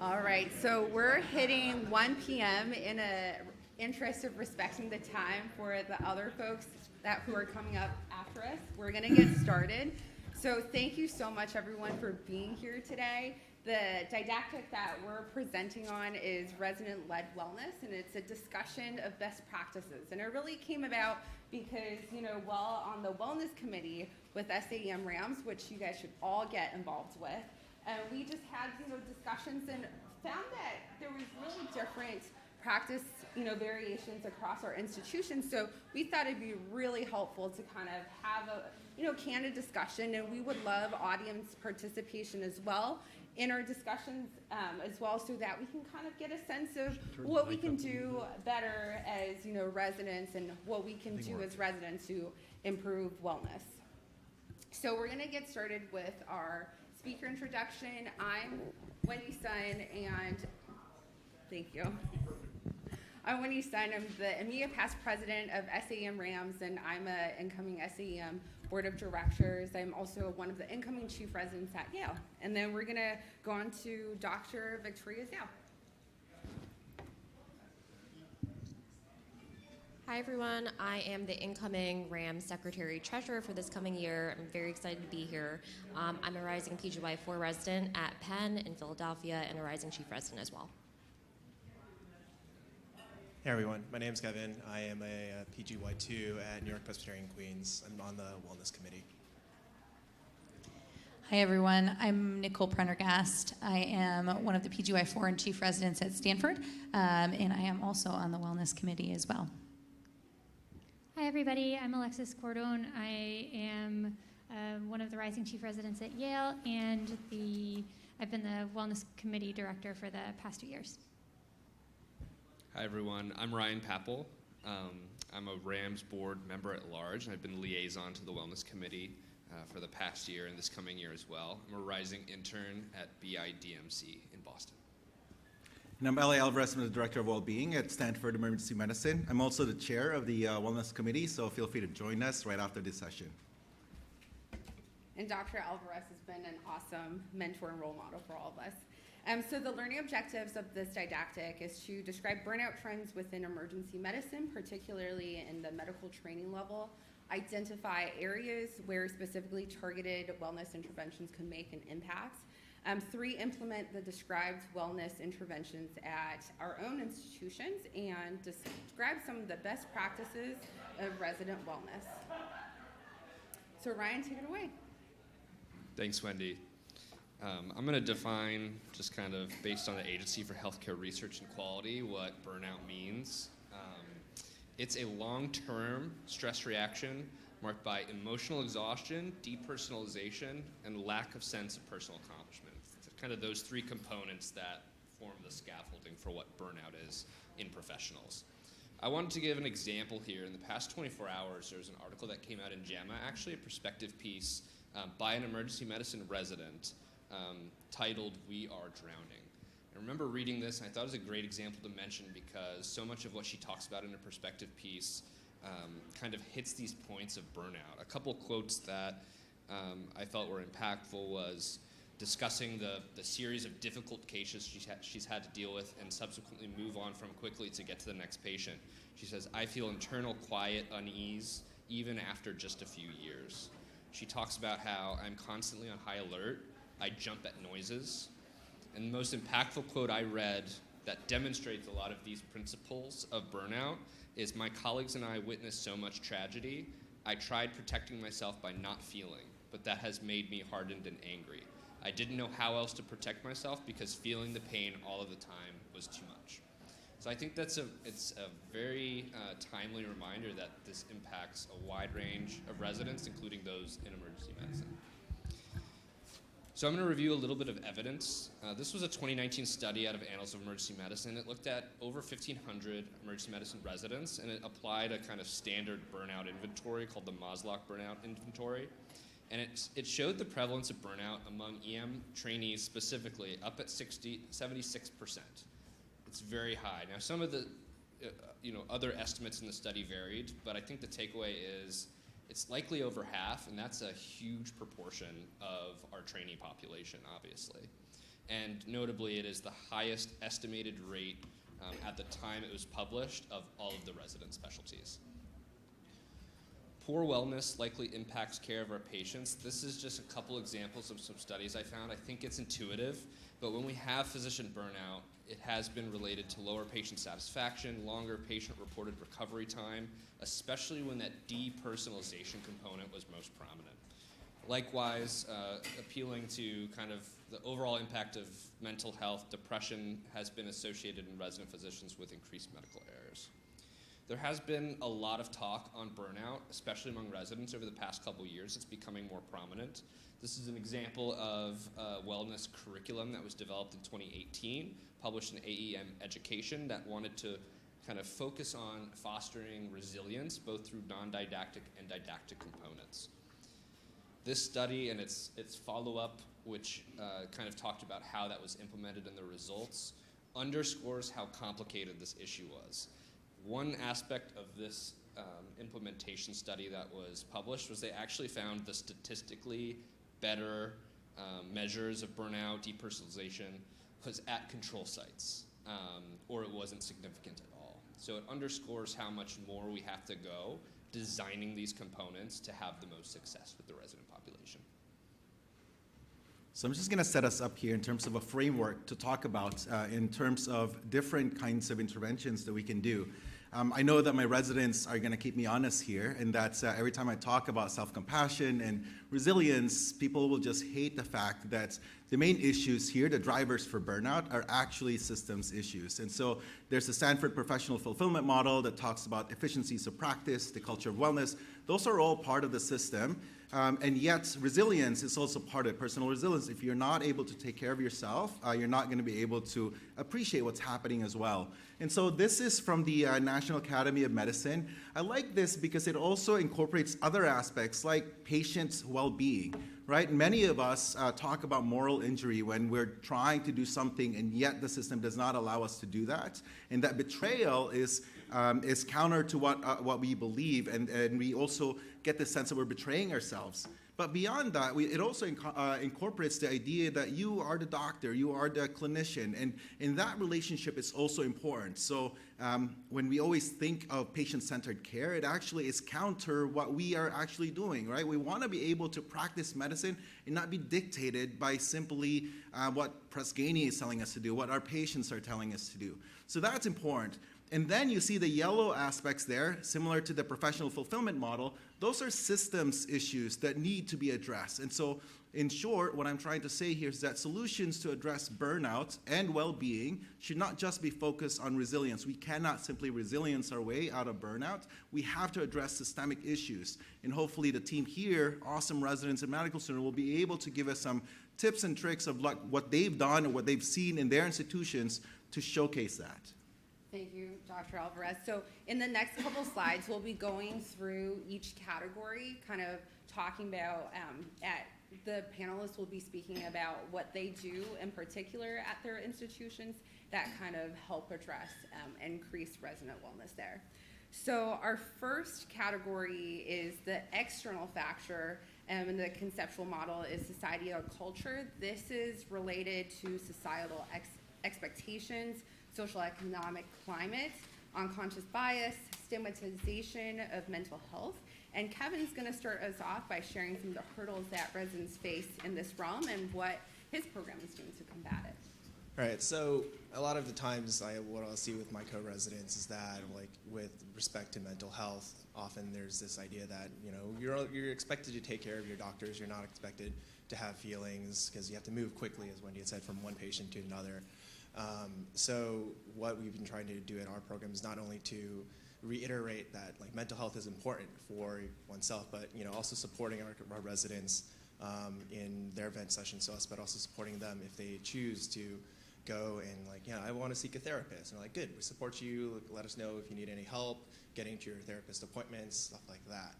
All right, so we're hitting 1 p.m. in a interest of respecting the time for the other folks who are coming up after us. We're going to get started. So thank you so much, everyone, for being here today. The didactic that we're presenting on is resident-led wellness, and it's a discussion of best practices. And it really came about because, while on the wellness committee with SAEM RAMS, which you guys should all get involved with, we just had, discussions and found that there was really different practice, variations across our institutions. So we thought it'd be really helpful to kind of have a, candid discussion, and we would love audience participation as well in our discussions as well, so that we can kind of get a sense of what we can do better as, residents, and what we can do as residents to improve wellness. So we're gonna get started with our speaker introduction. I'm Wendy Sun, and thank you. I'm Wendy Sun. I'm the immediate past president of SAEM RAMS, and I'm an incoming SAEM board of directors. I'm also one of the incoming chief residents at Yale. And then we're gonna go on to Dr. Victoria Zhao. Hi everyone, I am the incoming RAMS Secretary Treasurer for this coming year. I'm very excited to be here. I'm a rising PGY4 resident at Penn in Philadelphia and a rising chief resident as well. Hey everyone, my name is Kevin. I am a PGY2 at New York Presbyterian Queens. I'm on the Wellness Committee. Hi everyone, I'm Nicole Prendergast. I am one of the PGY4 and chief residents at Stanford, and I am also on the Wellness Committee as well. Hi everybody, I'm Alexis Cordone. I am one of the rising chief residents at Yale, and I've been the Wellness Committee director for the past 2 years. Hi everyone, I'm Ryan Pappel. I'm a RAMS board member at large, and I've been liaison to the Wellness Committee for the past year and this coming year as well. I'm a rising intern at BIDMC in Boston. And I'm L.A. Alvarez. I'm the Director of Wellbeing at Stanford Emergency Medicine. I'm also the chair of the Wellness Committee, so feel free to join us right after this session. And Dr. Alvarez has been an awesome mentor and role model for all of us. So the learning objectives of this didactic is to describe burnout trends within emergency medicine, particularly in the medical training level, identify areas where specifically targeted wellness interventions can make an impact. 3, implement the described wellness interventions at our own institutions, and describe some of the best practices of resident wellness. So Ryan, take it away. Thanks, Wendy. I'm going to define, just kind of based on the Agency for Healthcare Research and Quality, what burnout means. It's a long-term stress reaction marked by emotional exhaustion, depersonalization, and lack of sense of personal accomplishment. It's kind of those 3 components that form the scaffolding for what burnout is in professionals. I wanted to give an example here. In the past 24 hours, there was an article that came out in JAMA, actually a perspective piece by an emergency medicine resident titled, "We Are Drowning." I remember reading this, and I thought it was a great example to mention because so much of what she talks about in her perspective piece kind of hits these points of burnout. A couple quotes that I felt were impactful was discussing the series of difficult cases she's had to deal with and subsequently move on from quickly to get to the next patient. She says, "I feel internal quiet unease even after just a few years." She talks about how I'm constantly on high alert. I jump at noises. And the most impactful quote I read that demonstrates a lot of these principles of burnout is, "My colleagues and I witnessed so much tragedy. I tried protecting myself by not feeling, but that has made me hardened and angry. I didn't know how else to protect myself because feeling the pain all of the time was too much." So I think it's a very timely reminder that this impacts a wide range of residents, including those in emergency medicine. So I'm going to review a little bit of evidence. This was a 2019 study out of Annals of Emergency Medicine. It looked at over 1,500 emergency medicine residents, and it applied a kind of standard burnout inventory called the Maslow Burnout Inventory. And it showed the prevalence of burnout among EM trainees specifically up at 76%. It's very high. Now, some of the other estimates in the study varied, but I think the takeaway is it's likely over half, and that's a huge proportion of our trainee population, obviously. and notably it is the highest estimated rate at the time it was published of all of the resident specialties. Poor wellness likely impacts care of our patients. This is just a couple examples of some studies I found. I think it's intuitive, but when we have physician burnout, it has been related to lower patient satisfaction, longer patient-reported recovery time, especially when that depersonalization component was most prominent. Likewise, appealing to kind of the overall impact of mental health, depression has been associated in resident physicians with increased medical errors. There has been a lot of talk on burnout, especially among residents over the past couple years. It's becoming more prominent. This is an example of a wellness curriculum that was developed in 2018, published in AEM Education, that wanted to kind of focus on fostering resilience, both through non-didactic and didactic components. This study and its follow-up, which kind of talked about how that was implemented in the results, underscores how complicated this issue was. One aspect of this implementation study that was published was they actually found the statistically better measures of burnout, depersonalization, was at control sites, or it wasn't significant at all. So it underscores how much more we have to go designing these components to have the most success with the resident population. So I'm just going to set us up here in terms of a framework to talk about in terms of different kinds of interventions that we can do. I know that my residents are going to keep me honest here, and that's every time I talk about self-compassion and resilience, people will just hate the fact that the main issues here, the drivers for burnout, are actually systems issues. And so there's the Stanford Professional Fulfillment Model that talks about efficiencies of practice, the culture of wellness. Those are all part of the system. And yet, resilience is also part of it, personal resilience. If you're not able to take care of yourself, you're not going to be able to appreciate what's happening as well. And so this is from the National Academy of Medicine. I like this because it also incorporates other aspects like patient well-being, right? Many of us talk about moral injury when we're trying to do something and yet the system does not allow us to do that. And that betrayal is counter to what we believe, and we also get the sense that we're betraying ourselves. But beyond that, it also incorporates the idea that you are the doctor, you are the clinician, and in that relationship is also important. So when we always think of patient-centered care, it actually is counter what we are actually doing, right? We want to be able to practice medicine and not be dictated by simply what Press Ganey is telling us to do, what our patients are telling us to do. So that's important. And then you see the yellow aspects there, similar to the professional fulfillment model. Those are systems issues that need to be addressed. And so, in short, what I'm trying to say here is that solutions to address burnout and well-being should not just be focused on resilience. We cannot simply resilience our way out of burnout. We have to address systemic issues. And hopefully the team here, awesome residents and medical students, will be able to give us some tips and tricks of what they've done or what they've seen in their institutions to showcase that. Thank you, Dr. Alvarez. So in the next couple slides, we'll be going through each category, kind of talking about, the panelists will be speaking about what they do in particular at their institutions that kind of help address increased resident wellness there. So our first category is the external factor, and the conceptual model is societal culture. This is related to societal expectations, social economic climate, unconscious bias, stigmatization of mental health. And Kevin's going to start us off by sharing some of the hurdles that residents face in this realm and what his program is doing to combat it. All right, so a lot of the times what I'll see with my co-residents is that, like, with respect to mental health, often there's this idea that, you know, you're expected to take care of your doctors, you're not expected to have feelings because you have to move quickly, as Wendy had said, from one patient to another. So what we've been trying to do in our program is not only to reiterate that, like, mental health is important for oneself, but, you know, also supporting our residents in their vent sessions to us, but also supporting them if they choose to go and, like, I want to seek a therapist. And we're like, good, we support you. Let us know if you need any help getting to your therapist appointments, stuff like that.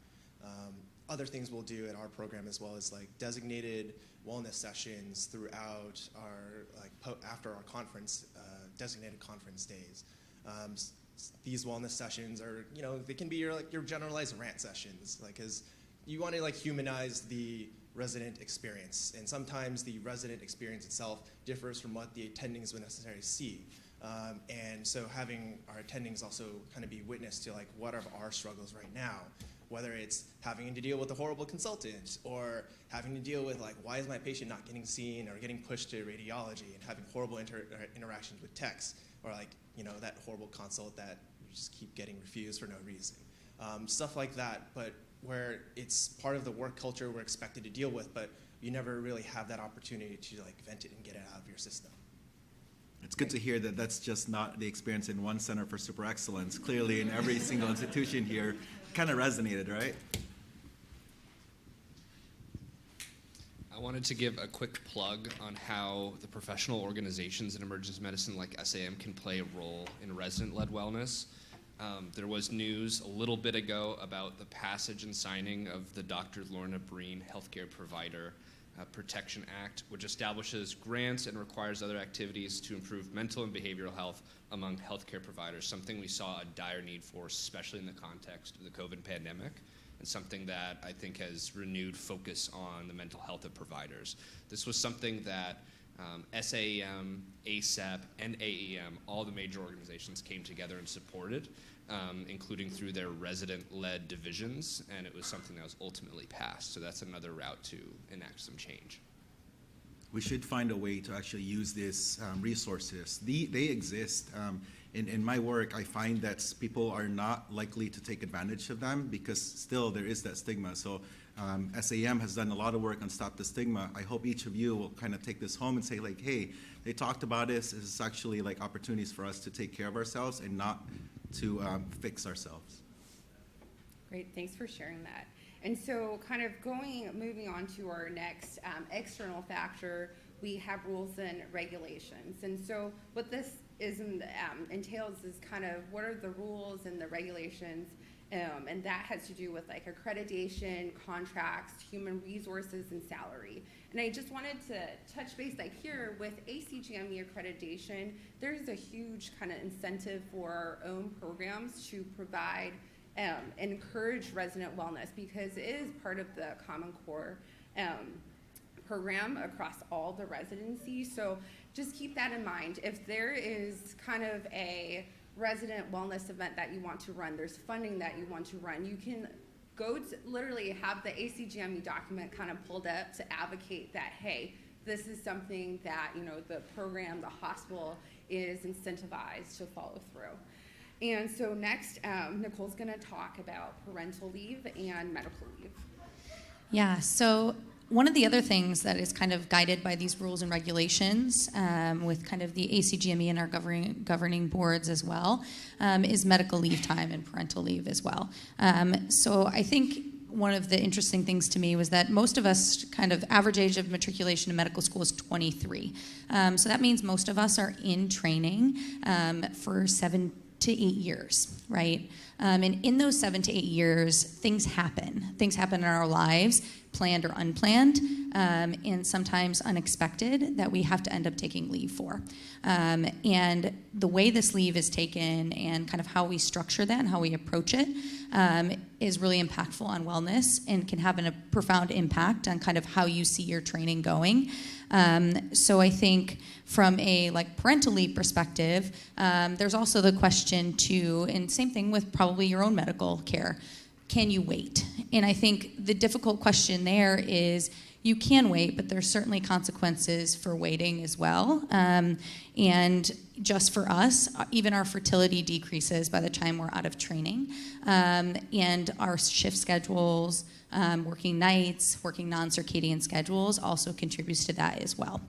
Other things we'll do in our program as well is, like, designated wellness sessions throughout our, like, after our conference, designated conference days. These wellness sessions are, they can be your generalized rant sessions, like, because you want to, like, humanize the resident experience. And sometimes the resident experience itself differs from what the attendings would necessarily see. And so having our attendings also kind of be witness to like what are our struggles right now, whether it's having to deal with a horrible consultant or having to deal with like why is my patient not getting seen or getting pushed to radiology and having horrible interactions with techs or like, you know, that horrible consult that you just keep getting refused for no reason. Stuff like that, but where it's part of the work culture we're expected to deal with, but you never really have that opportunity to like vent it and get it out of your system. It's good to hear that that's just not the experience in one Center for Super Excellence. Clearly in every single institution here, kind of resonated, right? I wanted to give a quick plug on how the professional organizations in emergency medicine like SAEM can play a role in resident-led wellness. There was news a little bit ago about the passage and signing of the Dr. Lorna Breen Healthcare Provider Protection Act, which establishes grants and requires other activities to improve mental and behavioral health among healthcare providers, something we saw a dire need for, especially in the context of the COVID pandemic, and something that I think has renewed focus on the mental health of providers. This was something that SAEM, ACEP, and AEM, all the major organizations came together and supported, including through their resident-led divisions, and it was something that was ultimately passed. So that's another route to enact some change. We should find a way to actually use these resources. They exist. In my work, I find that people are not likely to take advantage of them because still there is that stigma. So SAEM has done a lot of work on Stop the Stigma. I hope each of you will kind of take this home and say like, hey, they talked about this. This is actually like opportunities for us to take care of ourselves and not to fix ourselves. Great, thanks for sharing that. And so kind of moving on to our next external factor, we have rules and regulations. And so what this entails is kind of what are the rules and the regulations, and that has to do with like accreditation, contracts, human resources, and salary. And I just wanted to touch base like here with ACGME accreditation, there's a huge kind of incentive for our own programs to provide and encourage resident wellness because it is part of the Common Core program across all the residencies. So just keep that in mind. If there is kind of a resident wellness event that you want to run, there's funding that you want to run, you can go to literally have the ACGME document kind of pulled up to advocate that, hey, this is something that, you know, the program, the hospital is incentivized to follow through. And so next, Nicole's gonna talk about parental leave and medical leave. Yeah, so one of the other things that is kind of guided by these rules and regulations with kind of the ACGME and our governing boards as well is medical leave time and parental leave as well. So I think one of the interesting things to me was that most of us kind of average age of matriculation in medical school is 23. So that means most of us are in training for 7 to 8 years, right? And in those 7 to 8 years, things happen. Things happen in our lives, planned or unplanned, and sometimes unexpected, that we have to end up taking leave for. And the way this leave is taken and kind of how we structure that and how we approach it is really impactful on wellness and can have a profound impact on kind of how you see your training going. So I think from a like parental leave perspective, there's also the question too, and same thing with probably your own medical care. Can you wait? And I think the difficult question there is you can wait, but there's certainly consequences for waiting as well. And just for us, even our fertility decreases by the time we're out of training. And our shift schedules, working nights, working non-circadian schedules also contributes to that as well.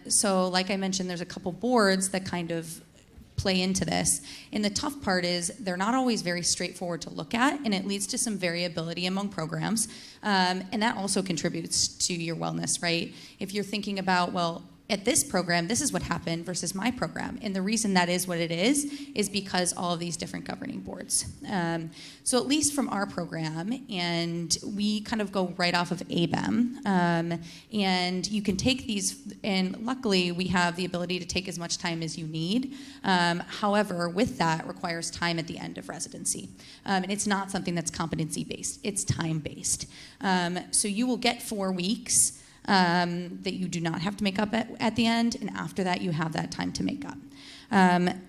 So like I mentioned, there's a couple boards that kind of play into this. And the tough part is they're not always very straightforward to look at, and it leads to some variability among programs. And that also contributes to your wellness, right? If you're thinking about, well, at this program, this is what happened versus my program. And the reason that is what it is because all of these different governing boards. So at least from our program, and we kind of go right off of ABEM, and you can take these, and luckily we have the ability to take as much time as you need. However, with that requires time at the end of residency. And it's not something that's competency-based, it's time-based. So you will get 4 weeks that you do not have to make up at the end, and after that you have that time to make up.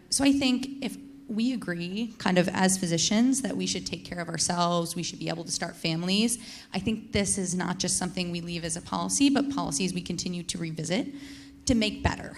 So I think if we agree, kind of as physicians, that we should take care of ourselves, we should be able to start families, I think this is not just something we leave as a policy, but policies we continue to revisit to make better.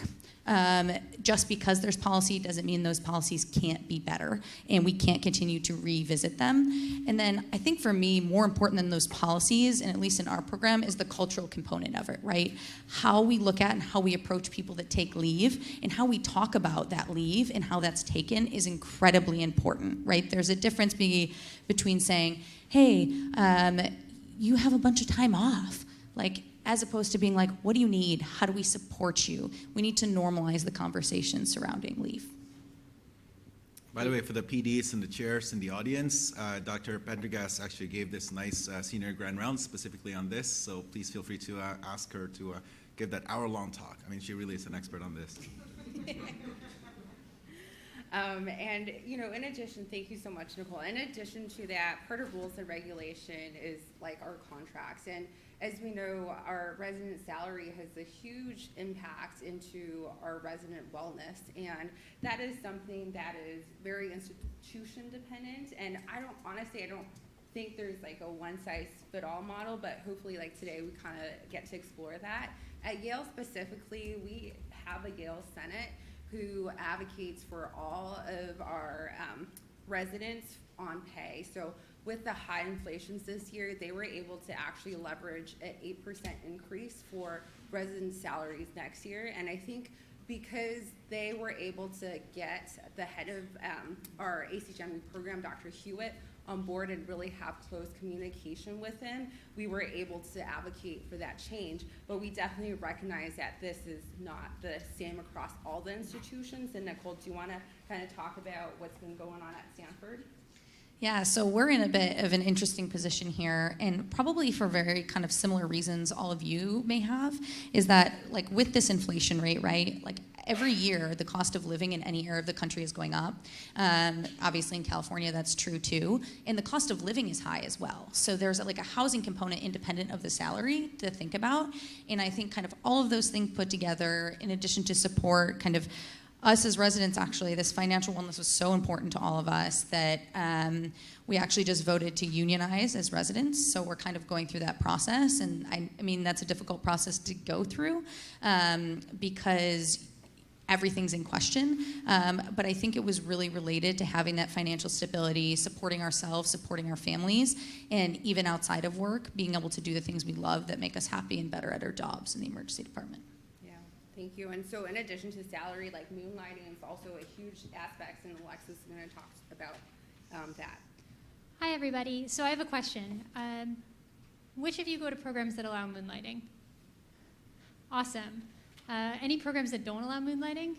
Just because there's policy doesn't mean those policies can't be better, and we can't continue to revisit them. And then I think for me, more important than those policies, and at least in our program, is the cultural component of it, right? How we look at and how we approach people that take leave, and how we talk about that leave and how that's taken is incredibly important, right? There's a difference between saying, hey, you have a bunch of time off, like, as opposed to being like, what do you need? How do we support you? We need to normalize the conversation surrounding leave. By the way, for the PDs and the chairs in the audience, Dr. Pendergast actually gave this nice senior grand round specifically on this, so please feel free to ask her to give that hour-long talk. I mean, she really is an expert on this. And, you know, in addition, thank you so much, Nicole. In addition to that, part of rules and regulation is like our contracts. And as we know, our resident salary has a huge impact into our resident wellness. And that is something that is very institution dependent. And I don't think there's like a one-size-fit-all model, but hopefully like today we kind of get to explore that. At Yale specifically, we have a Yale Senate who advocates for all of our residents on pay. So with the high inflations this year, they were able to actually leverage an 8% increase for resident salaries next year. And I think because they were able to get the head of our ACGME program, Dr. Hewitt, on board and really have close communication with him, we were able to advocate for that change. But we definitely recognize that this is not the same across all the institutions. And Nicole, do you want to kind of talk about what's been going on at Stanford? Yeah, so we're in a bit of an interesting position here, and probably for very kind of similar reasons all of you may have, is that like with this inflation rate, right, like every year the cost of living in any area of the country is going up. Obviously in California that's true too, and the cost of living is high as well. So there's like a housing component independent of the salary to think about, and I think kind of all of those things put together, in addition to support kind of us as residents, actually, this financial wellness was so important to all of us that we actually just voted to unionize as residents. So we're kind of going through that process. And I mean, that's a difficult process to go through because everything's in question. But I think it was really related to having that financial stability, supporting ourselves, supporting our families, and even outside of work, being able to do the things we love that make us happy and better at our jobs in the emergency department. Thank you. And so in addition to salary, like moonlighting is also a huge aspect, and Alexis is going to talk about that. Hi, everybody. So I have a question. Which of you go to programs that allow moonlighting? Awesome. Any programs that don't allow moonlighting?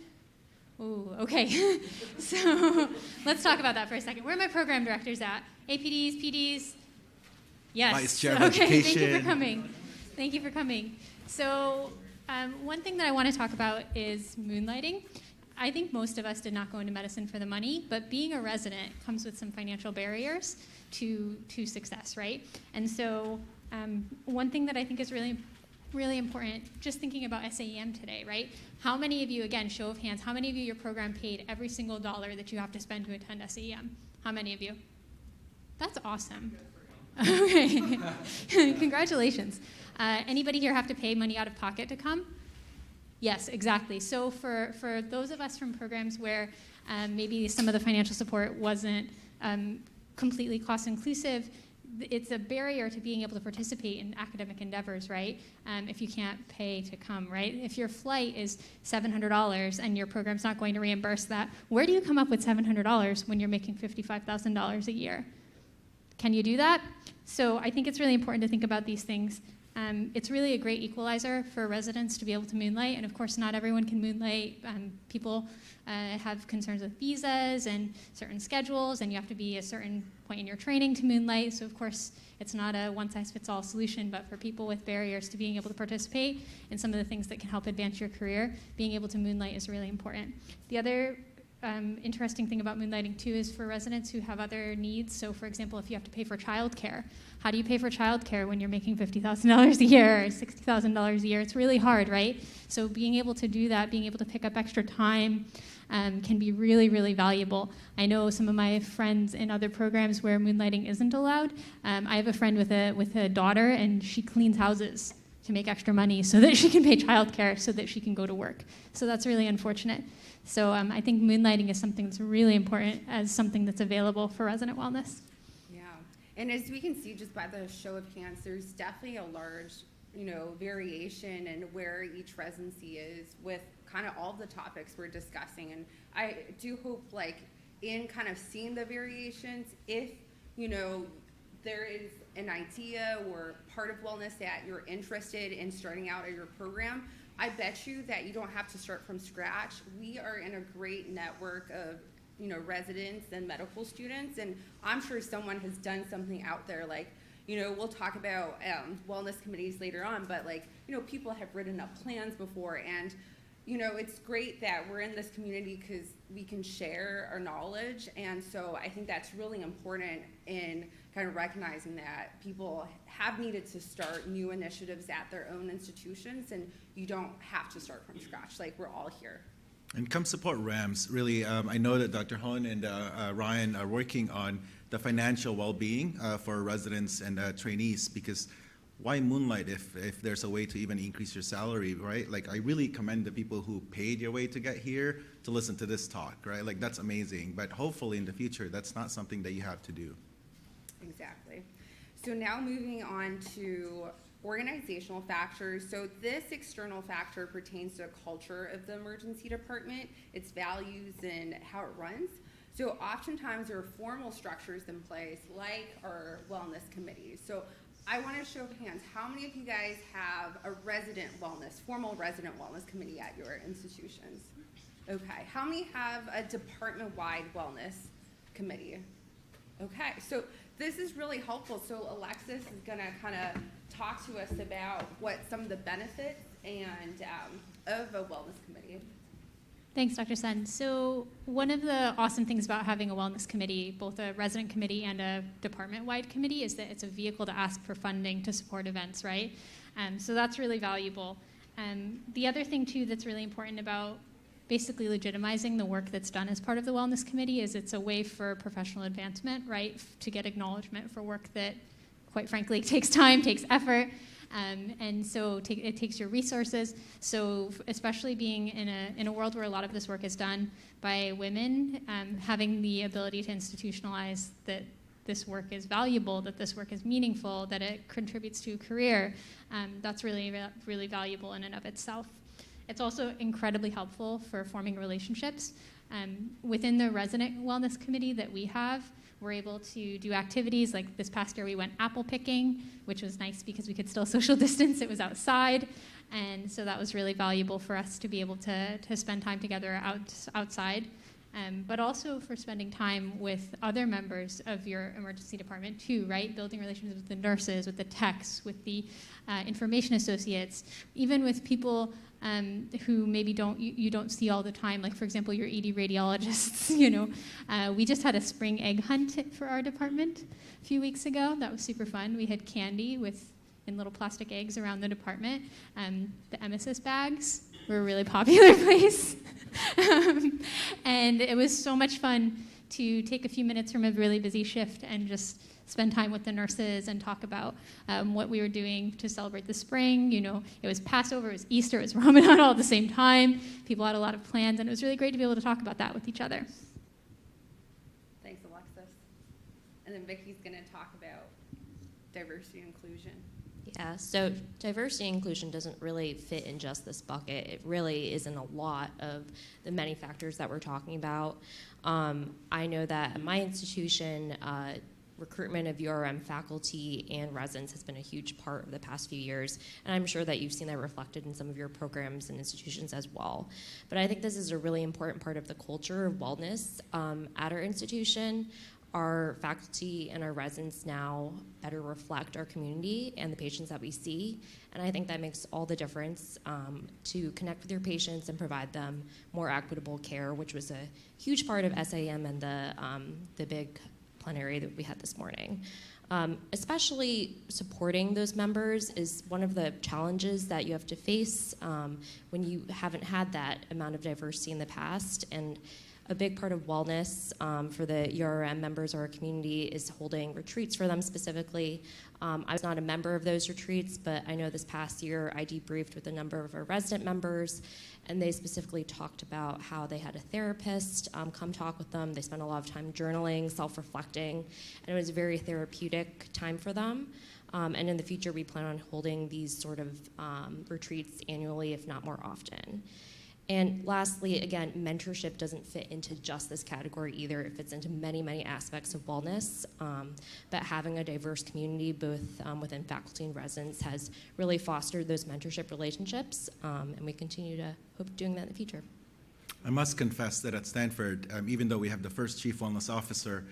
Ooh, okay. So let's talk about that for a second. Where are my program directors at? APDs, PDs? Yes. Vice Chair of Okay, Education. thank you for coming. Thank you for coming. So one thing that I want to talk about is moonlighting. I think most of us did not go into medicine for the money, but being a resident comes with some financial barriers to success, right? And so one thing that I think is really, really important, just thinking about SAEM today, right? How many of you, again, show of hands, how many of you your program paid every single dollar that you have to spend to attend SAEM? How many of you? That's awesome. Okay. Congratulations. Anybody here have to pay money out of pocket to come? Yes, exactly. So for those of us from programs where maybe some of the financial support wasn't completely cost-inclusive, it's a barrier to being able to participate in academic endeavors, right? If you can't pay to come, right? If your flight is $700 and your program's not going to reimburse that, where do you come up with $700 when you're making $55,000 a year? Can you do that? So I think it's really important to think about these things It's really a great equalizer for residents to be able to moonlight, and of course not everyone can moonlight. People have concerns with visas and certain schedules, and you have to be a certain point in your training to moonlight, so of course it's not a one-size-fits-all solution, but for people with barriers to being able to participate in some of the things that can help advance your career, being able to moonlight is really important. The other interesting thing about moonlighting too is for residents who have other needs. So for example, if you have to pay for childcare, how do you pay for childcare when you're making $50,000 a year or $60,000 a year? It's really hard, right? So being able to do that, being able to pick up extra time can be really, really valuable. I know some of my friends in other programs where moonlighting isn't allowed. I have a friend with a daughter, and she cleans houses to make extra money so that she can pay childcare so that she can go to work. So that's really unfortunate. So I think moonlighting is something that's really important as something that's available for resident wellness. Yeah, and as we can see just by the show of hands, there's definitely a large, variation in where each residency is with kind of all the topics we're discussing. And I do hope, in kind of seeing the variations, if, there is an idea or part of wellness that you're interested in starting out at your program, I bet you that you don't have to start from scratch. We are in a great network of, residents and medical students, and I'm sure someone has done something out there. We'll talk about wellness committees later on, but people have written up plans before, and it's great that we're in this community because we can share our knowledge, and so I think that's really important in kind of recognizing that people have needed to start new initiatives at their own institutions, and you don't have to start from scratch. We're all here. And come support RAMS. Really, I know that Dr. Hon and Ryan are working on the financial well-being for residents and trainees, because why moonlight if there's a way to even increase your salary, right? I really commend the people who paid your way to get here to listen to this talk, right? That's amazing. But hopefully in the future, that's not something that you have to do. Exactly. So now moving on to organizational factors. So this external factor pertains to the culture of the emergency department, its values, and how it runs. So oftentimes there are formal structures in place, like our wellness committees. So I want to show of hands, how many of you guys have a formal resident wellness committee at your institutions? Okay. How many have a department-wide wellness committee? Okay. So this is really helpful. So Alexis is going to kind of talk to us about what some of the benefits and of a wellness committee. Thanks, Dr. Sen. So one of the awesome things about having a wellness committee, both a resident committee and a department-wide committee, is that it's a vehicle to ask for funding to support events, right? So that's really valuable. The other thing, too, that's really important about basically legitimizing the work that's done as part of the wellness committee is it's a way for professional advancement, right, to get acknowledgement for work that, quite frankly, takes time, takes effort. And so it takes your resources. So especially being in a world where a lot of this work is done by women, having the ability to institutionalize that this work is valuable, that this work is meaningful, that it contributes to a career, that's really, really valuable in and of itself. It's also incredibly helpful for forming relationships. Within the resident wellness committee that we have, we're able to do activities like this past year we went apple picking, which was nice because we could still social distance. It was outside, and so that was really valuable for us to be able to spend time together outside, but also for spending time with other members of your emergency department too, right? Building relationships with the nurses, with the techs, with the information associates, even with people who maybe you don't see all the time, like for example your ED radiologists. We just had a spring egg hunt for our department a few weeks ago. That was super fun. We had candy in little plastic eggs around the department. The emesis bags were a really popular place, and it was so much fun to take a few minutes from a really busy shift and just spend time with the nurses and talk about what we were doing to celebrate the spring. It was Passover, it was Easter, it was Ramadan all at the same time. People had a lot of plans, and it was really great to be able to talk about that with each other. Thanks, Alexis. And then Vicky's going to talk about diversity and inclusion. Yeah, so diversity and inclusion doesn't really fit in just this bucket. It really is in a lot of the many factors that we're talking about. I know that at my institution, recruitment of URM faculty and residents has been a huge part of the past few years, and I'm sure that you've seen that reflected in some of your programs and institutions as well. But I think this is a really important part of the culture of wellness at our institution. Our faculty and our residents now better reflect our community and the patients that we see, and I think that makes all the difference to connect with your patients and provide them more equitable care, which was a huge part of SAEM and the big plenary that we had this morning. Especially supporting those members is one of the challenges that you have to face when you haven't had that amount of diversity in the past. And a big part of wellness for the URM members of our community is holding retreats for them specifically. I was not a member of those retreats, but I know this past year I debriefed with a number of our resident members, and they specifically talked about how they had a therapist come talk with them. They spent a lot of time journaling, self-reflecting, and it was a very therapeutic time for them. And in the future, we plan on holding these sort of retreats annually, if not more often. And lastly, again, mentorship doesn't fit into just this category either. It fits into many, many aspects of wellness. But having a diverse community, both within faculty and residents, has really fostered those mentorship relationships. And we continue to hope doing that in the future. I must confess that at Stanford, even though we have the first chief wellness officer,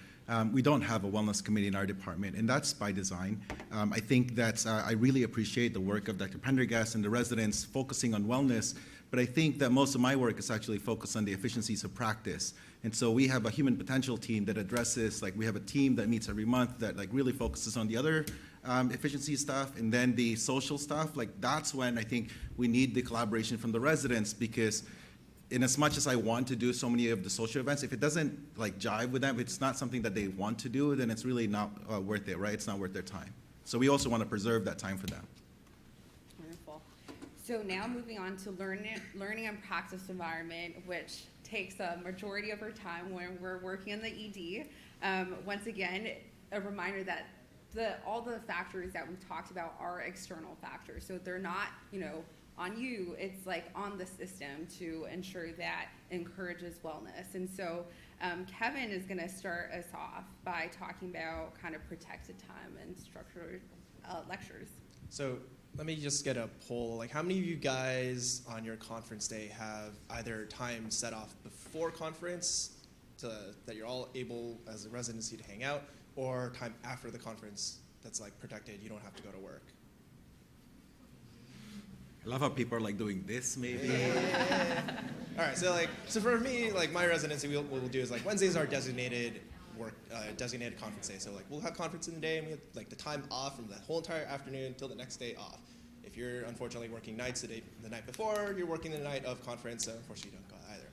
we don't have a wellness committee in our department, and that's by design. I think that I really appreciate the work of Dr. Pendergast and the residents focusing on wellness, but I think that most of my work is actually focused on the efficiencies of practice. And so we have a human potential team that addresses, like we have a team that meets every month that like really focuses on the other efficiency stuff, and then the social stuff. Like that's when I think we need the collaboration from the residents, because in as much as I want to do so many of the social events, if it doesn't like jive with them, if it's not something that they want to do, then it's really not worth it, right? It's not worth their time. So we also want to preserve that time for them. Wonderful. So now moving on to learning and practice environment, which takes a majority of our time when we're working in the ED. Once again, a reminder that all the factors that we talked about are external factors. So they're not, on you, it's like on the system to ensure that encourages wellness. And so Kevin is going to start us off by talking about kind of protected time and structured lectures. So let me just get a poll. Like, how many of you guys on your conference day have either time set off before conference that you're all able as a residency to hang out, or time after the conference that's like protected, you don't have to go to work? I love how people are like doing this maybe. All right, so for me, like my residency, what we'll do is like Wednesdays are designated conference day. So like we'll have conference in the day, and we have like the time off from the whole entire afternoon until the next day off. If you're unfortunately working nights the night before, you're working the night of conference, so unfortunately you don't go either.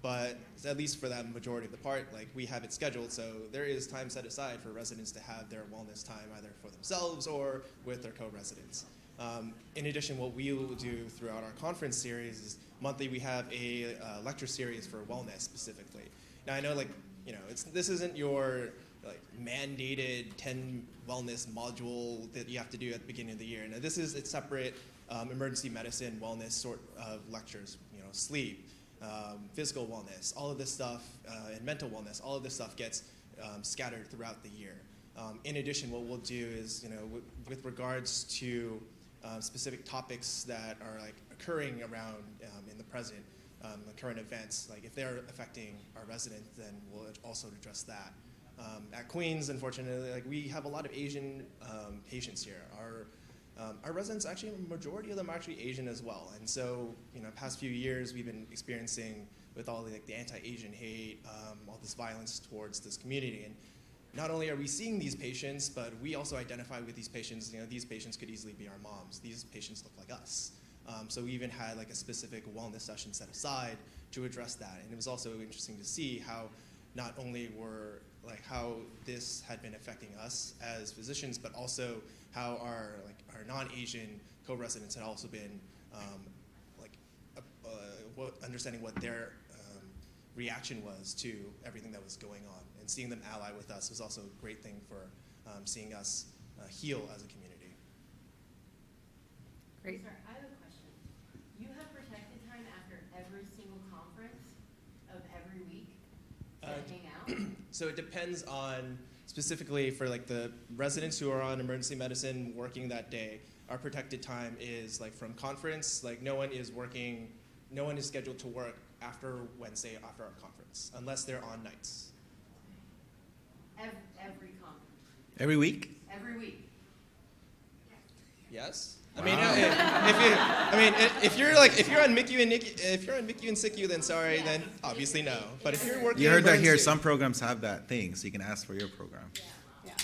But at least for that majority of the part, like we have it scheduled, so there is time set aside for residents to have their wellness time either for themselves or with their co-residents. In addition, what we will do throughout our conference series is monthly we have a lecture series for wellness specifically. Now I know this isn't your like mandated 10 wellness module that you have to do at the beginning of the year. Now this is a separate emergency medicine wellness sort of lectures, sleep, physical wellness, all of this stuff, and mental wellness, all of this stuff gets scattered throughout the year. In addition, what we'll do is, with regards to specific topics that are like occurring around in the present, the current events, like if they're affecting our residents, then we'll also address that. At Queens, unfortunately, like we have a lot of Asian patients here. Our residents, actually, a majority of them are actually Asian as well. And so, past few years, we've been experiencing with all the anti-Asian hate, all this violence towards this community. And not only are we seeing these patients, but we also identify with these patients. These patients could easily be our moms. These patients look like us. So we even had like a specific wellness session set aside to address that. And it was also interesting to see how not only were how this had been affecting us as physicians, but also how our non-Asian co-residents had also been understanding what their reaction was to everything that was going on. And seeing them ally with us was also a great thing for seeing us heal as a community. Great. Sorry, I have a question. You have protected time after every single conference of every week to hang out? So it depends on specifically for like the residents who are on emergency medicine working that day, our protected time is like from conference, like no one is scheduled to work after Wednesday after our conference, unless they're on nights. Every conference. Every week? Every week. Yes. Wow. If you're on MICU and SICU, then sorry, then obviously no. But if you're working, You heard that here. emergency- Some programs have that thing, so you can ask for your program. Yeah.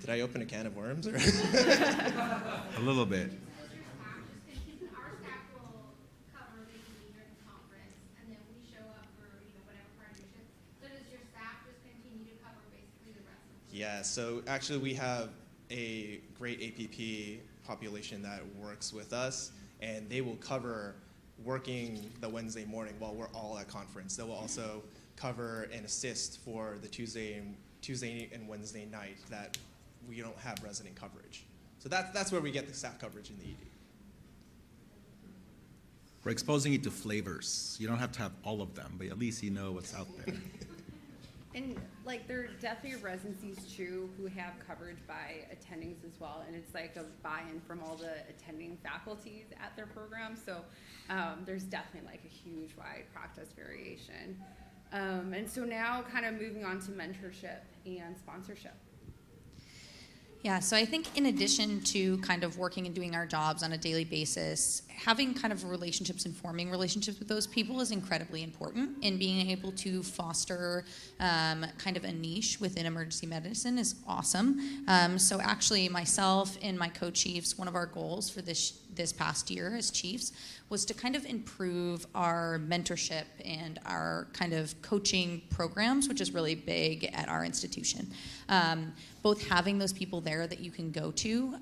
Did I open a can of worms? Or? A little bit. Our staff will cover basically during the conference, and then we show up for whatever part of your shift. So does your staff just continue to cover basically the rest of the Yeah. So actually, we have a great APP population that works with us, and they will cover working the Wednesday morning while we're all at conference. They will also cover and assist for the Tuesday and Wednesday night that we don't have resident coverage. So that's where we get the staff coverage in the ED. We're exposing you to flavors. You don't have to have all of them, but at least you know what's out there. And like there are definitely residencies too who have coverage by attendings as well, and it's like a buy-in from all the attending faculties at their program. So there's definitely like a huge wide practice variation. And so now kind of moving on to mentorship and sponsorship. Yeah, so I think in addition to kind of working and doing our jobs on a daily basis, having kind of relationships and forming relationships with those people is incredibly important, and being able to foster kind of a niche within emergency medicine is awesome. So actually myself and my co-chiefs, one of our goals for this past year as chiefs was to kind of improve our mentorship and our kind of coaching programs, which is really big at our institution. Both having those people there that you can go to,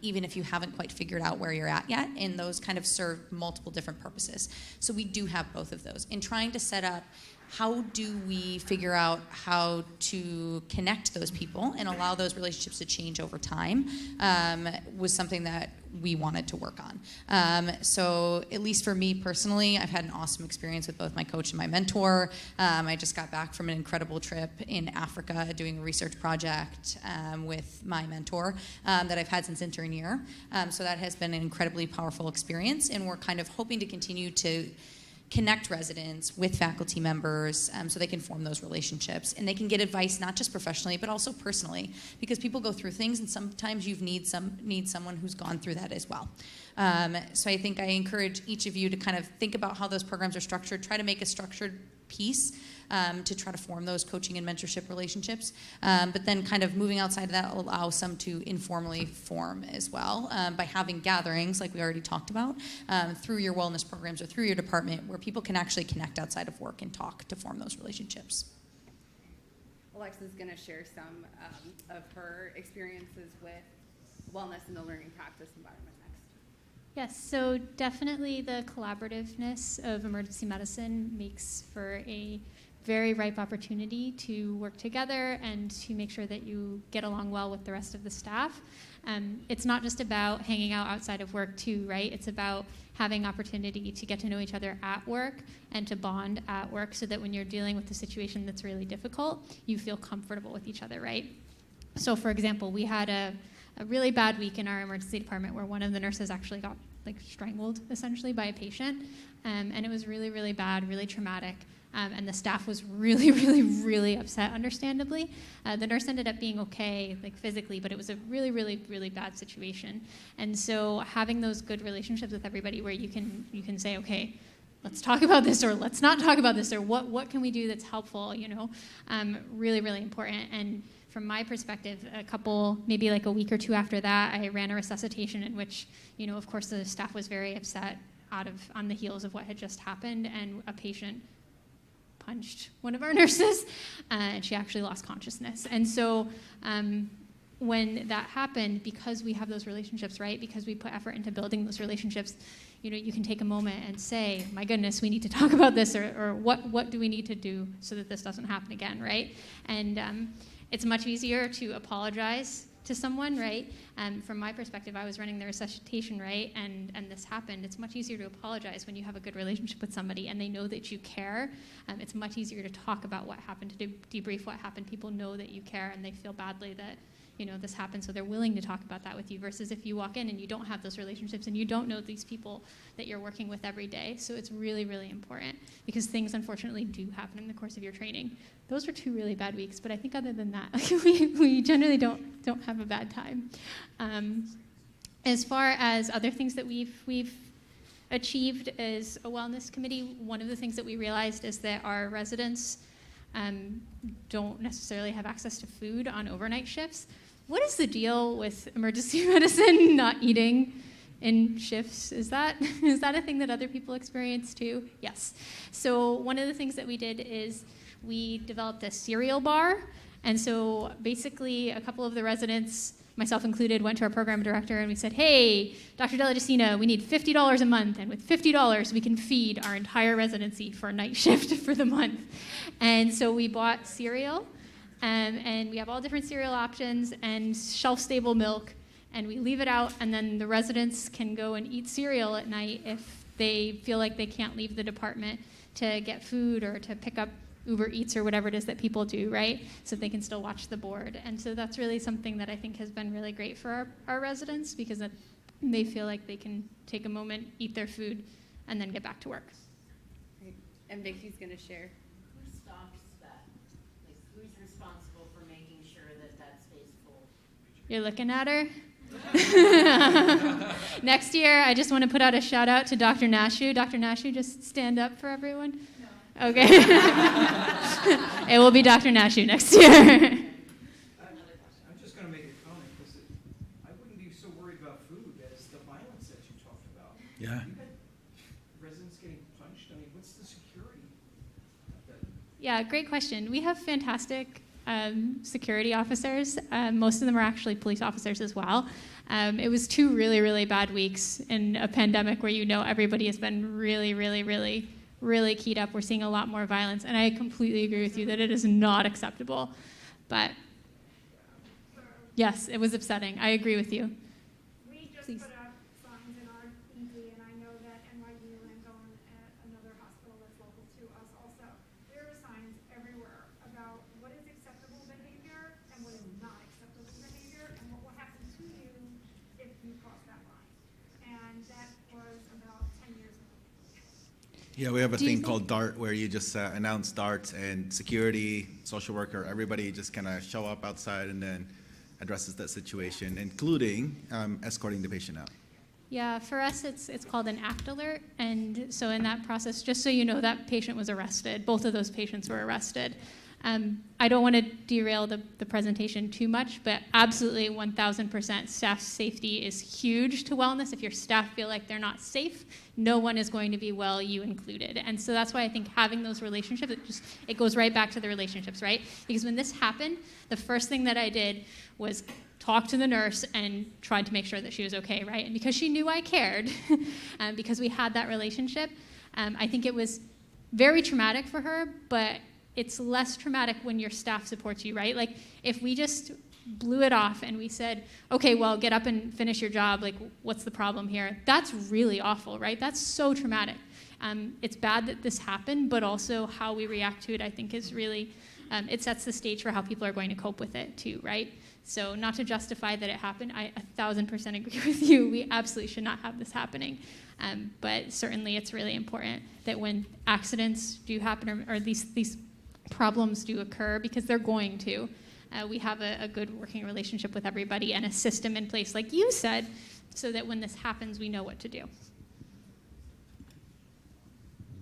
even if you haven't quite figured out where you're at yet, and those kind of serve multiple different purposes. So we do have both of those. In trying to set up how do we figure out how to connect those people and allow those relationships to change over time was something that we wanted to work on. So at least for me personally, I've had an awesome experience with both my coach and my mentor. I just got back from an incredible trip in Africa doing a research project with my mentor that I've had since intern year. So that has been an incredibly powerful experience, and we're kind of hoping to continue to connect residents with faculty members so they can form those relationships, and they can get advice not just professionally but also personally, because people go through things and sometimes you need someone who's gone through that as well. So I think I encourage each of you to kind of think about how those programs are structured, try to make a structured piece to try to form those coaching and mentorship relationships, but then kind of moving outside of that will allow some to informally form as well by having gatherings like we already talked about through your wellness programs or through your department where people can actually connect outside of work and talk to form those relationships. Alexa's going to share some of her experiences with wellness in the learning practice environment next. Yes, so definitely the collaborativeness of emergency medicine makes for a very ripe opportunity to work together and to make sure that you get along well with the rest of the staff. It's not just about hanging out outside of work too, right? It's about having opportunity to get to know each other at work and to bond at work so that when you're dealing with a situation that's really difficult, you feel comfortable with each other, right? So for example, we had a really bad week in our emergency department where one of the nurses actually got strangled essentially by a patient, and it was really, really bad, really traumatic. And the staff was really, really, really upset, understandably. The nurse ended up being okay, physically, but it was a really, really, really bad situation. And so having those good relationships with everybody where you can say, okay, let's talk about this, or let's not talk about this, or what can we do that's helpful, really, really important. And from my perspective, maybe a week or two after that, I ran a resuscitation in which, of course, the staff was very upset on the heels of what had just happened, and a patient punched one of our nurses, and she actually lost consciousness. And so when that happened, because we have those relationships, right, because we put effort into building those relationships, you can take a moment and say, my goodness, we need to talk about this, or what do we need to do so that this doesn't happen again, right? And it's much easier to apologize to someone, right? From my perspective, I was running the resuscitation, right? And this happened. It's much easier to apologize when you have a good relationship with somebody and they know that you care. It's much easier to talk about what happened, to debrief what happened. People know that you care and they feel badly that, you know, this happened, so they're willing to talk about that with you, versus if you walk in and you don't have those relationships and you don't know these people that you're working with every day. So it's really, really important, because things unfortunately do happen in the course of your training. Those were 2 really bad weeks, but I think other than that, we generally don't have a bad time. As far as other things that we've achieved as a wellness committee, one of the things that we realized is that our residents don't necessarily have access to food on overnight shifts. What is the deal with emergency medicine not eating in shifts? Is that a thing that other people experience too? Yes. So one of the things that we did is we developed a cereal bar. And so basically a couple of the residents, myself included, went to our program director and we said, hey, Dr. Deladecina, we need $50 a month, and with $50 we can feed our entire residency for a night shift for the month. And so we bought cereal, and we have all different cereal options and shelf-stable milk, and we leave it out, and then the residents can go and eat cereal at night if they feel like they can't leave the department to get food or to pick up Uber Eats or whatever it is that people do, right? So they can still watch the board. And so that's really something that I think has been really great for our residents, because they feel like they can take a moment, eat their food, and then get back to work. Great. And Vicky's going to share. Who stops that? Like, who's responsible for making sure that stays full? You're looking at her? Next year, I just want to put out a shout out to Dr. Nashu. Dr. Nashu, just stand up for everyone. No. Okay. It will be Dr. Nashu next year. I'm just going to make a comment, because I wouldn't be so worried about food as the violence that you talked about. Yeah. You had residents getting punched. I mean, what's the security? Yeah, great question. We have fantastic security officers. Most of them are actually police officers as well. It was 2 really, really bad weeks in a pandemic where, you know, everybody has been really, really, really, really keyed up. We're seeing a lot more violence, and I completely agree with you that it is not acceptable. But yes, it was upsetting. I agree with you. We just Please. put up signs in our ED, and I know that NYU and going at another hospital that's local to us also. There are signs everywhere about what is acceptable behavior and what is not acceptable behavior, and what will happen to you if you cross that line. And that was about 10 years ago. Yeah, we have a thing called DART, where you just announce DART, and security, social worker, everybody just kind of show up outside and then addresses that situation, including escorting the patient out. Yeah, for us, it's called an ACT alert. And so in that process, just so you know, that patient was arrested. Both of those patients were arrested. I don't want to derail the presentation too much, but absolutely 1,000% staff safety is huge to wellness. If your staff feel like they're not safe, no one is going to be well, you included. And so that's why I think having those relationships, it goes right back to the relationships, right? Because when this happened, the first thing that I did was talk to the nurse and tried to make sure that she was okay, right? And because she knew I cared, because we had that relationship, I think it was very traumatic for her, but it's less traumatic when your staff supports you, right? Like, if we just blew it off and we said, okay, well, get up and finish your job, like, what's the problem here? That's really awful, right? That's so traumatic. It's bad that this happened, but also how we react to it, I think, is really, it sets the stage for how people are going to cope with it too, right? So not to justify that it happened, I 1,000% agree with you. We absolutely should not have this happening. But certainly it's really important that when accidents do happen, or these problems do occur, because they're going to, we have a good working relationship with everybody and a system in place, like you said, so that when this happens, we know what to do.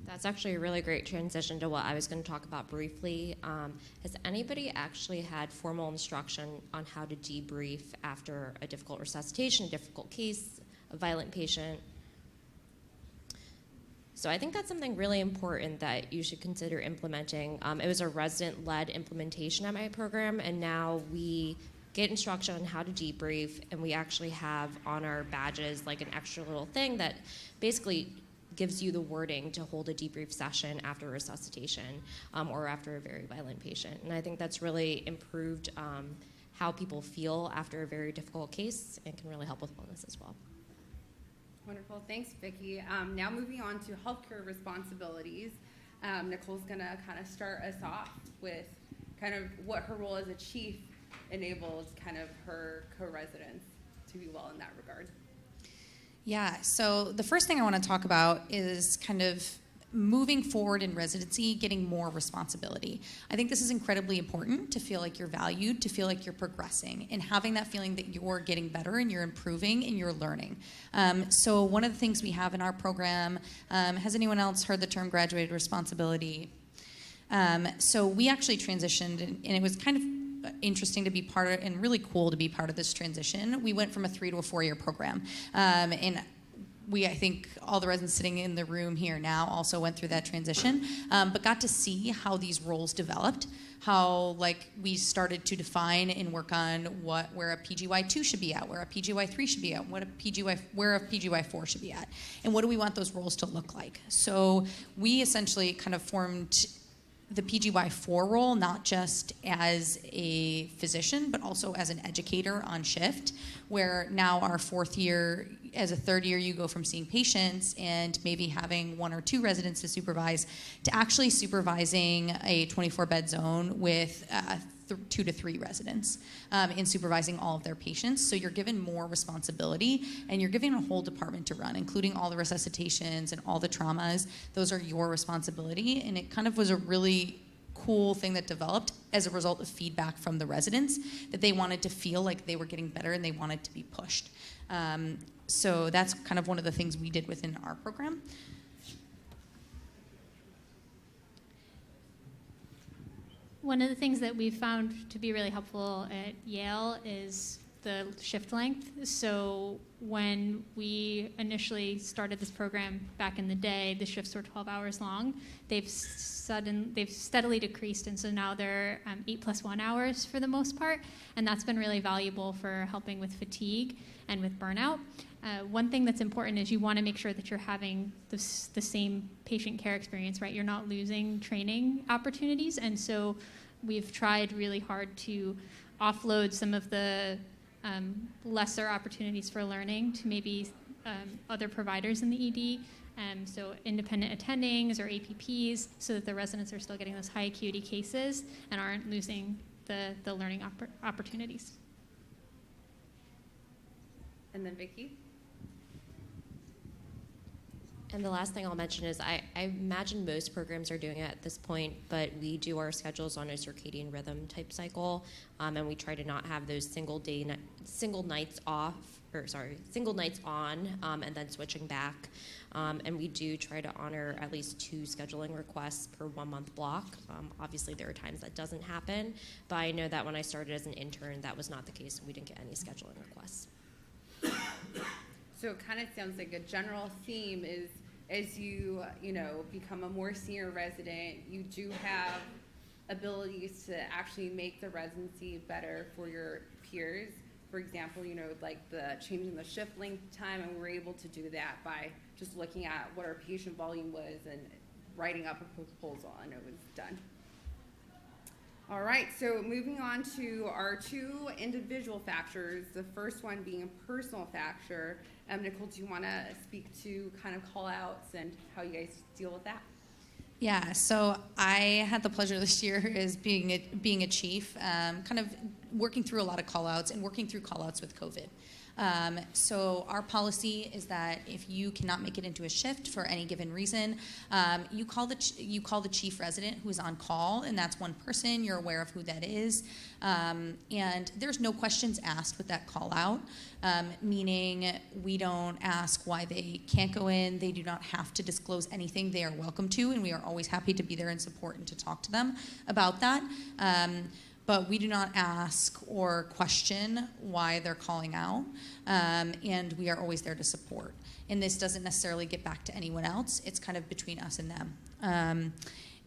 That's actually a really great transition to what I was going to talk about briefly. Has anybody actually had formal instruction on how to debrief after a difficult resuscitation, a difficult case, a violent patient? So I think that's something really important that you should consider implementing. It was a resident-led implementation at my program, and now we get instruction on how to debrief, and we actually have on our badges like an extra little thing that basically gives you the wording to hold a debrief session after resuscitation or after a very violent patient. And I think that's really improved how people feel after a very difficult case and can really help with wellness as well. Wonderful. Thanks, Vicki. Now moving on to healthcare responsibilities. Nicole's going to kind of start us off with kind of what her role as a chief enables kind of her co-residents to be well in that regard. Yeah, so the first thing I want to talk about is kind of moving forward in residency, getting more responsibility. I think this is incredibly important to feel like you're valued, to feel like you're progressing, and having that feeling that you're getting better and you're improving and you're learning. So one of the things we have in our program, has anyone else heard the term graduated responsibility? So we actually transitioned, and it was kind of interesting to be part of, and really cool to be part of this transition. We went from a 3 to a 4-year program, and I think all the residents sitting in the room here now also went through that transition, but got to see how these roles developed, how like we started to define and work on where a PGY2 should be at, where a PGY3 should be at, where a PGY4 should be at, and what do we want those roles to look like. So we essentially kind of formed the PGY4 role, not just as a physician, but also as an educator on shift, where now our 4th year, as a 3rd year, you go from seeing patients and maybe having 1 or 2 residents to supervise to actually supervising a 24-bed zone with 2 to 3 residents in supervising all of their patients. So you're given more responsibility, and you're given a whole department to run, including all the resuscitations and all the traumas. Those are your responsibility, and it kind of was a really cool thing that developed as a result of feedback from the residents that they wanted to feel like they were getting better and they wanted to be pushed. So that's kind of one of the things we did within our program. One of the things that we've found to be really helpful at Yale is the shift length. So when we initially started this program back in the day, the shifts were 12 hours long. They've steadily decreased, and so now they're 8+1 hours for the most part, and that's been really valuable for helping with fatigue and with burnout. One thing that's important is you want to make sure that you're having the same patient care experience, right? You're not losing training opportunities, and so we've tried really hard to offload some of the lesser opportunities for learning to maybe other providers in the ED, so independent attendings or APPs, so that the residents are still getting those high acuity cases and aren't losing the learning opportunities. And then Vicki? And the last thing I'll mention is I imagine most programs are doing it at this point, but we do our schedules on a circadian rhythm type cycle, and we try to not have those single nights on, and then switching back. And we do try to honor at least 2 scheduling requests per 1-month block. Obviously, there are times that doesn't happen, but I know that when I started as an intern, that was not the case, and we didn't get any scheduling requests. So it kind of sounds like a general theme is as you become a more senior resident, you do have abilities to actually make the residency better for your peers. For example, like the changing the shift length time, and we're able to do that by just looking at what our patient volume was and writing up a proposal, and it was done. All right, so moving on to our 2 individual factors, the first one being a personal factor. Nicole, do you want to speak to kind of call-outs and how you guys deal with that? Yeah, so I had the pleasure this year as being a chief, kind of working through a lot of call-outs and working through call-outs with COVID. So our policy is that if you cannot make it into a shift for any given reason, you call the chief resident who's on call, and that's one person. You're aware of who that is, and there's no questions asked with that call out, meaning we don't ask why they can't go in. They do not have to disclose anything. They are welcome to, and we are always happy to be there and support and to talk to them about that. But we do not ask or question why they're calling out, and we are always there to support. And this doesn't necessarily get back to anyone else. It's kind of between us and them.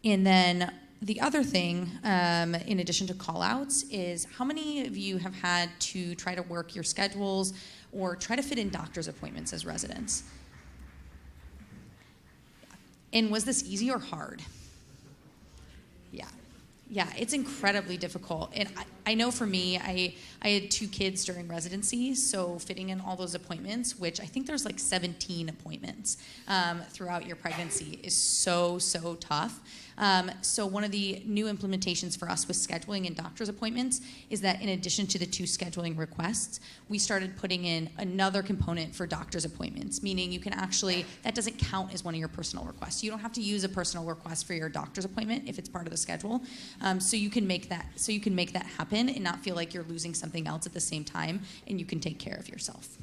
And then the other thing, in addition to call-outs, is how many of you have had to try to work your schedules or try to fit in doctor's appointments as residents? And was this easy or hard? Yeah, it's incredibly difficult. And I know for me, I had 2 kids during residency, so fitting in all those appointments, which I think there's like 17 appointments throughout your pregnancy, is so tough. So one of the new implementations for us with scheduling and doctor's appointments is that in addition to the 2 scheduling requests, we started putting in another component for doctor's appointments, meaning you can actually, that doesn't count as one of your personal requests. You don't have to use a personal request for your doctor's appointment if it's part of the schedule. So you can make that happen and not feel like you're losing something else at the same time, and you can take care of yourself.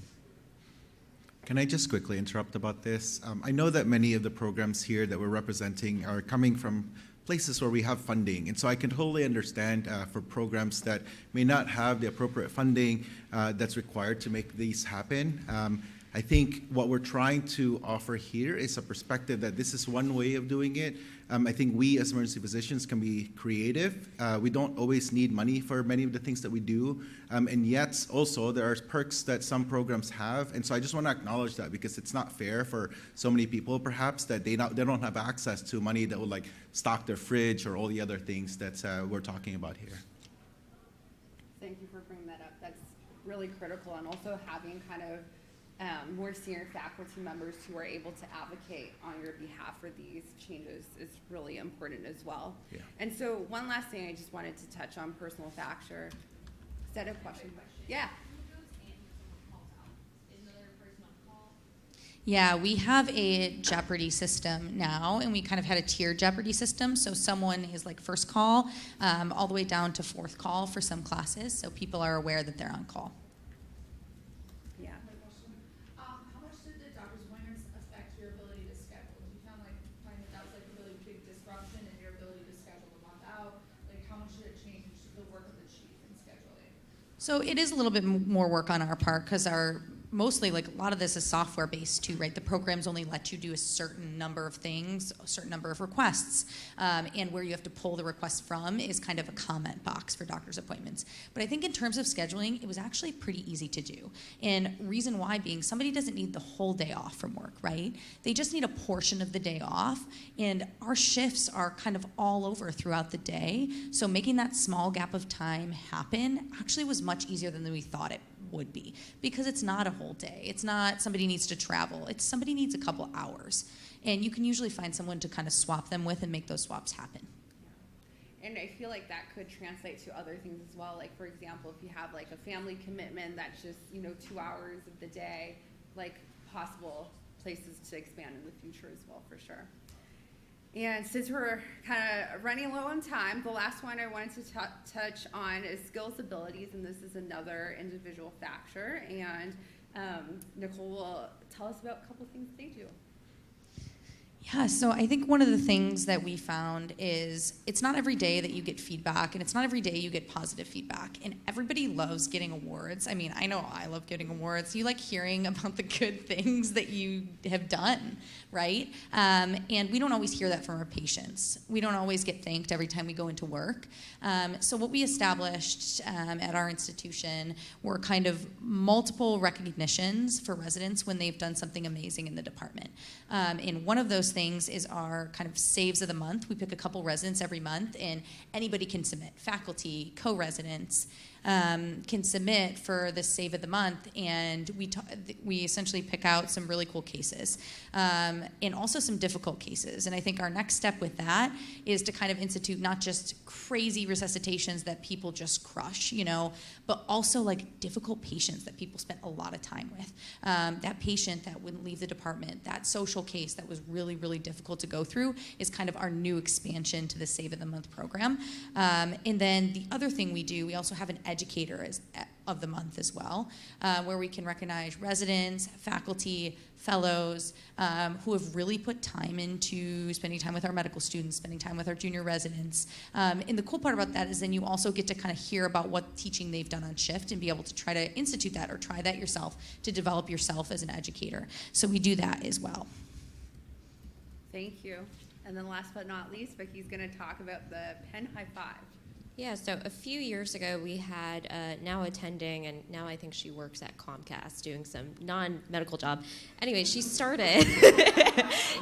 Can I just quickly interrupt about this? I know that many of the programs here that we're representing are coming from places where we have funding, and so I can totally understand for programs that may not have the appropriate funding that's required to make these happen. I think what we're trying to offer here is a perspective that this is one way of doing it. I think we as emergency physicians can be creative. We don't always need money for many of the things that we do. And yet also there are perks that some programs have. And so I just want to acknowledge that, because it's not fair for so many people perhaps that they don't have access to money that will like stock their fridge or all the other things that we're talking about here. Thank you for bringing that up. That's really critical, and also having kind of more senior faculty members who are able to advocate on your behalf for these changes is really important as well. Yeah. And so one last thing I just wanted to touch on, personal factor. Is that a question? Yeah. Yeah, we have a Jeopardy system now, and we kind of had a tiered Jeopardy system. So someone is like first call, all the way down to 4th call for some classes, so people are aware that they're on call. Yeah. How much did the doctor's appointments affect your ability to schedule? Did you find that was like a really big disruption in your ability to schedule the month out? Like, how much did it change the work of the chief in scheduling? So it is a little bit more work on our part, because mostly, like, a lot of this is software based too, right? The programs only let you do a certain number of things, a certain number of requests, and where you have to pull the request from is kind of a comment box for doctor's appointments. But I think in terms of scheduling, it was actually pretty easy to do. And reason why being, somebody doesn't need the whole day off from work, right? They just need a portion of the day off, and our shifts are kind of all over throughout the day. So making that small gap of time happen actually was much easier than we thought it would be, because it's not a whole day. It's not somebody needs to travel. It's somebody needs a couple hours. And you can usually find someone to kind of swap them with and make those swaps happen. And I feel like that could translate to other things as well. Like, for example, if you have like a family commitment that's just, 2 hours of the day, like possible places to expand in the future as well, for sure. And since we're kind of running low on time, the last one I wanted to touch on is skills, abilities, and this is another individual factor. And Nicole will tell us about a couple things they do. Yeah, so I think one of the things that we found is it's not every day that you get feedback, and it's not every day you get positive feedback. And everybody loves getting awards. I mean, I know I love getting awards. You like hearing about the good things that you have done, right? And we don't always hear that from our patients. We don't always get thanked every time we go into work. So what we established at our institution were kind of multiple recognitions for residents when they've done something amazing in the department. And one of those things is our kind of saves of the month. We pick a couple residents every month, and anybody can submit. Faculty, co-residents can submit for the save of the month, and we essentially pick out some really cool cases and also some difficult cases. And I think our next step with that is to kind of institute not just crazy resuscitations that people just crush, but also like difficult patients that people spent a lot of time with. That patient that wouldn't leave the department, that social case that was really, really difficult to go through is kind of our new expansion to the Save of the Month program. And then the other thing we do, we also have an educator of the month as well, where we can recognize residents, faculty, fellows who have really put time into spending time with our medical students, spending time with our junior residents. And the cool part about that is then you also get to kind of hear about what teaching they've done on shift and be able to try to institute that or try that yourself to develop yourself as an educator. So we do that as well. Thank you. And then last but not least, Vicky's going to talk about the Penn High Five. Yeah, so a few years ago, we had now attending, and now I think she works at Comcast doing some non-medical job. Anyway, she started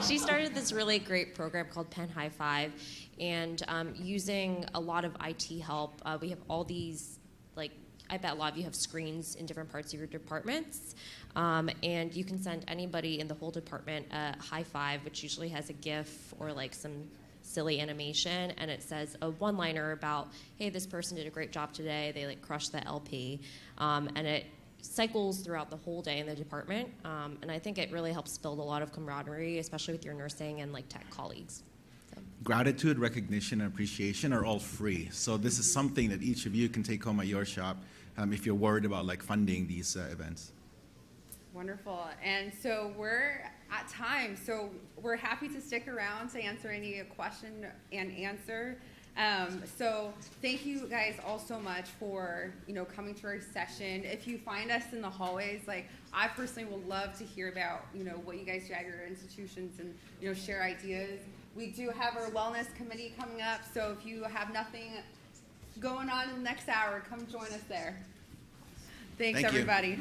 she started this really great program called Penn High Five, and using a lot of IT help, we have all these, like, I bet a lot of you have screens in different parts of your departments, and you can send anybody in the whole department a high five, which usually has a GIF or like some silly animation, and it says a one-liner about, hey, this person did a great job today, they like crushed the LP, and it cycles throughout the whole day in the department, and I think it really helps build a lot of camaraderie, especially with your nursing and like tech colleagues. So. Gratitude, recognition, and appreciation are all free. So this is something that each of you can take home at your shop if you're worried about like funding these events. Wonderful. And so we're at time, so we're happy to stick around to answer any question and answer. So thank you guys all so much for, coming to our session. If you find us in the hallways, like, I personally would love to hear about, what you guys do at your institutions and, share ideas. We do have our wellness committee coming up, so if you have nothing going on in the next hour, come join us there. Thanks, Thank you. everybody.